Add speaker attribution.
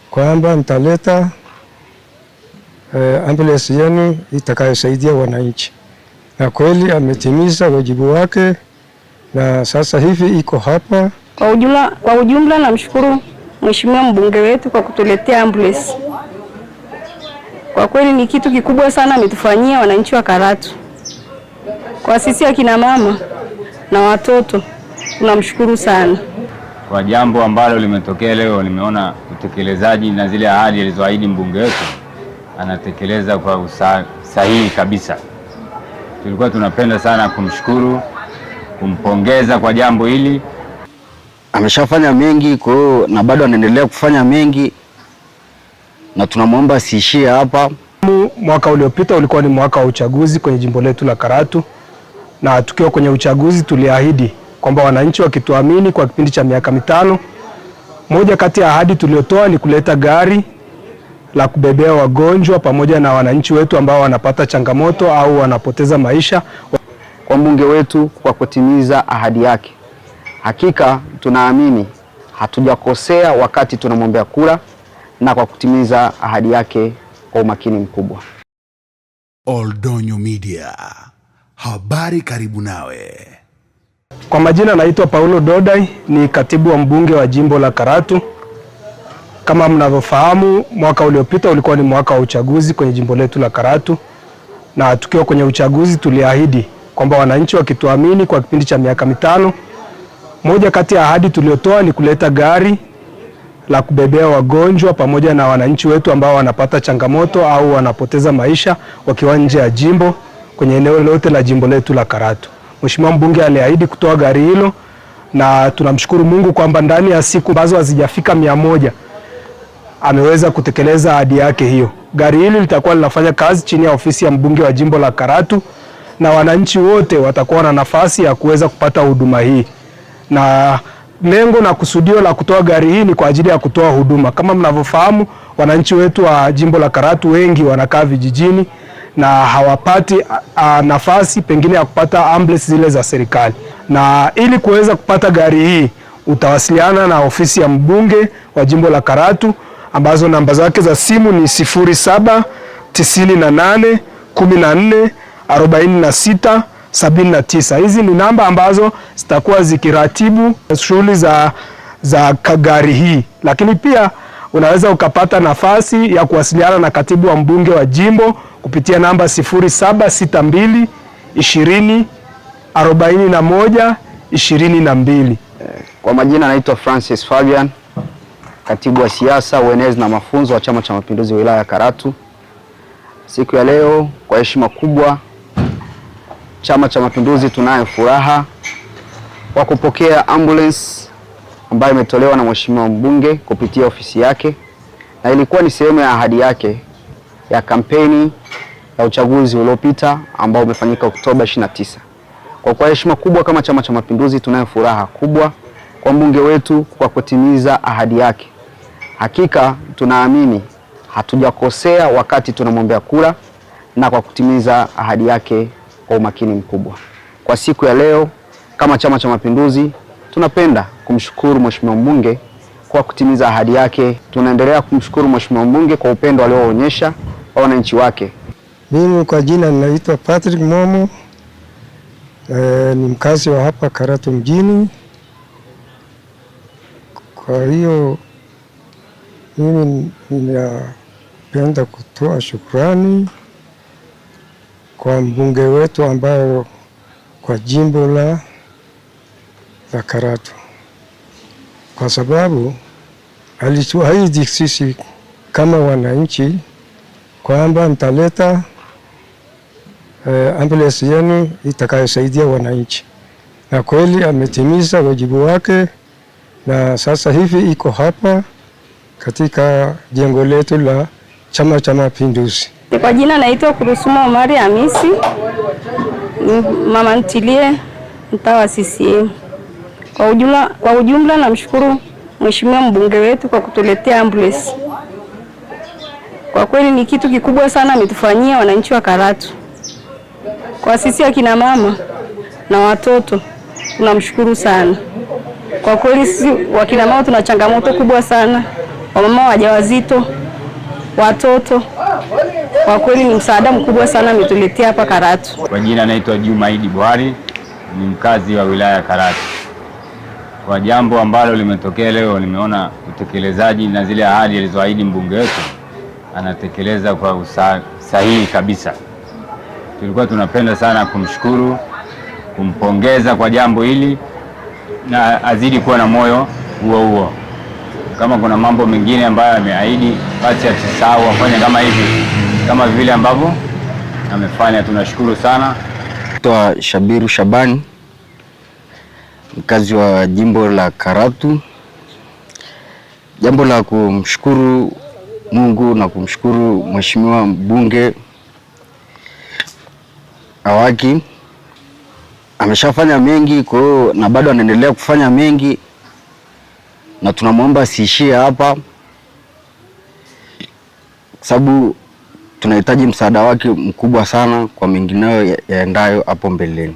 Speaker 1: kwamba mtaleta ambulance yenu itakayosaidia wananchi, na kweli ametimiza wajibu wake na sasa hivi iko hapa.
Speaker 2: Kwa ujumla namshukuru Mheshimiwa mbunge wetu kwa kutuletea ambulance. Kwa kweli ni kitu kikubwa sana ametufanyia wananchi wa Karatu. Kwa sisi akina mama na watoto tunamshukuru sana.
Speaker 3: Kwa jambo ambalo limetokea leo, nimeona utekelezaji na zile ahadi alizoahidi mbunge wetu anatekeleza kwa usahihi kabisa. Tulikuwa tunapenda sana kumshukuru, kumpongeza kwa jambo hili.
Speaker 4: Ameshafanya mengi kwa hiyo na bado anaendelea kufanya mengi, na tunamwomba asiishie hapa.
Speaker 1: Mwaka uliopita ulikuwa ni mwaka wa uchaguzi kwenye jimbo letu la Karatu, na tukiwa kwenye uchaguzi tuliahidi kwamba wananchi wakituamini kwa kipindi cha miaka 5, moja kati ya ahadi tuliotoa ni kuleta gari la kubebea wagonjwa pamoja na wananchi wetu ambao wanapata changamoto au wanapoteza maisha.
Speaker 4: Kwa mbunge wetu kwa kutimiza ahadi yake, hakika tunaamini hatujakosea wakati tunamwombea kura, na kwa kutimiza ahadi yake kwa umakini mkubwa.
Speaker 5: Oldonyo Media, habari karibu nawe.
Speaker 1: Kwa majina naitwa Paulo Dodai, ni katibu wa mbunge wa jimbo la Karatu. Kama mnavyofahamu, mwaka uliopita ulikuwa ni mwaka wa uchaguzi kwenye jimbo letu la Karatu, na tukiwa kwenye uchaguzi tuliahidi kwamba wananchi wakituamini kwa kipindi cha miaka 5, moja kati ya ahadi tuliotoa ni kuleta gari la kubebea wagonjwa pamoja na wananchi wetu ambao wanapata changamoto au wanapoteza maisha wakiwa nje ya jimbo kwenye eneo lote la jimbo letu la Karatu. Mheshimiwa mbunge aliahidi kutoa gari hilo, na tunamshukuru Mungu kwamba ndani ya siku ambazo hazijafika 100 ameweza kutekeleza ahadi yake hiyo. Gari hili litakuwa linafanya kazi chini ya ofisi ya mbunge wa jimbo la Karatu, na wananchi wote watakuwa na nafasi ya kuweza kupata huduma hii. Na lengo na kusudio la kutoa gari hii ni kwa ajili ya kutoa huduma. Kama mnavyofahamu, wananchi wetu wa jimbo la Karatu wengi wanakaa vijijini na hawapati nafasi pengine ya kupata ambulance zile za serikali. Na ili kuweza kupata gari hii utawasiliana na ofisi ya mbunge wa jimbo la Karatu, ambazo namba zake za simu ni 0798 14 46 79. Hizi ni namba ambazo zitakuwa zikiratibu shughuli za gari hii. Lakini pia unaweza ukapata nafasi ya kuwasiliana na katibu wa mbunge wa jimbo kupitia namba 0762 20 41 22.
Speaker 4: Kwa majina naitwa Francis Fabian, katibu wa siasa, uenezi na mafunzo wa Chama cha Mapinduzi wilaya ya Karatu. Siku ya leo kwa heshima kubwa, Chama cha Mapinduzi tunayo furaha kwa kupokea ambulance ambayo imetolewa na Mheshimiwa mbunge kupitia ofisi yake, na ilikuwa ni sehemu ya ahadi yake ya kampeni ya uchaguzi uliopita ambao umefanyika Oktoba 29. Kwa heshima kubwa kama Chama cha Mapinduzi tunayo furaha kubwa kwa mbunge wetu kwa kutimiza ahadi yake. Hakika tunaamini hatujakosea wakati tunamwombea kura, na kwa kutimiza ahadi yake kwa umakini mkubwa. Kwa siku ya leo kama Chama cha Mapinduzi tunapenda kumshukuru Mheshimiwa mbunge kwa kutimiza ahadi yake. Tunaendelea kumshukuru Mheshimiwa mbunge kwa upendo alioonyesha kwa wananchi wake.
Speaker 1: Mimi kwa jina ninaitwa Patrick Momo, ni mkazi wa hapa Karatu mjini. Kwa hiyo mimi ninapenda kutoa shukrani kwa mbunge wetu ambao kwa jimbo la Karatu, kwa sababu alituahidi sisi kama wananchi kwamba mtaleta ambulance yenu itakayosaidia wananchi, na kweli ametimiza wajibu wake, na sasa hivi iko hapa katika jengo letu la Chama cha Mapinduzi.
Speaker 2: Kwa jina naitwa Kurusuma Omari Hamisi, mama ntilie mtaa wa CCM. Kwa ujumla namshukuru Mheshimiwa mbunge wetu kwa kutuletea ambulance. Kwa kweli ni kitu kikubwa sana ametufanyia wananchi wa Karatu. Kwa sisi akina mama na watoto tunamshukuru sana. Kwa kweli sisi wakina mama tuna changamoto kubwa sana wamama wajawazito, watoto. Kwa kweli ni msaada mkubwa sana ametuletea hapa Karatu.
Speaker 3: Kwa jina naitwa Juma Idi Buhari, ni mkazi wa wilaya ya Karatu. Kwa jambo ambalo limetokea leo, nimeona utekelezaji na zile ahadi alizoahidi mbunge wetu anatekeleza kwa usahihi kabisa. Tulikuwa tunapenda sana kumshukuru, kumpongeza kwa jambo hili na azidi kuwa na moyo huo huo. Kama kuna mambo mengine ambayo ameahidi, basi asisahau afanye kama hivi, kama vile ambavyo amefanya. Tunashukuru sana.
Speaker 4: Naitwa Shabiru Shabani, mkazi wa jimbo la Karatu. Jambo la kumshukuru Mungu na kumshukuru Mheshimiwa mbunge Awaki, ameshafanya mengi kwa hiyo na bado anaendelea kufanya mengi, na tunamwomba asiishie hapa, sababu tunahitaji msaada wake mkubwa sana kwa mengineyo yaendayo hapo mbeleni.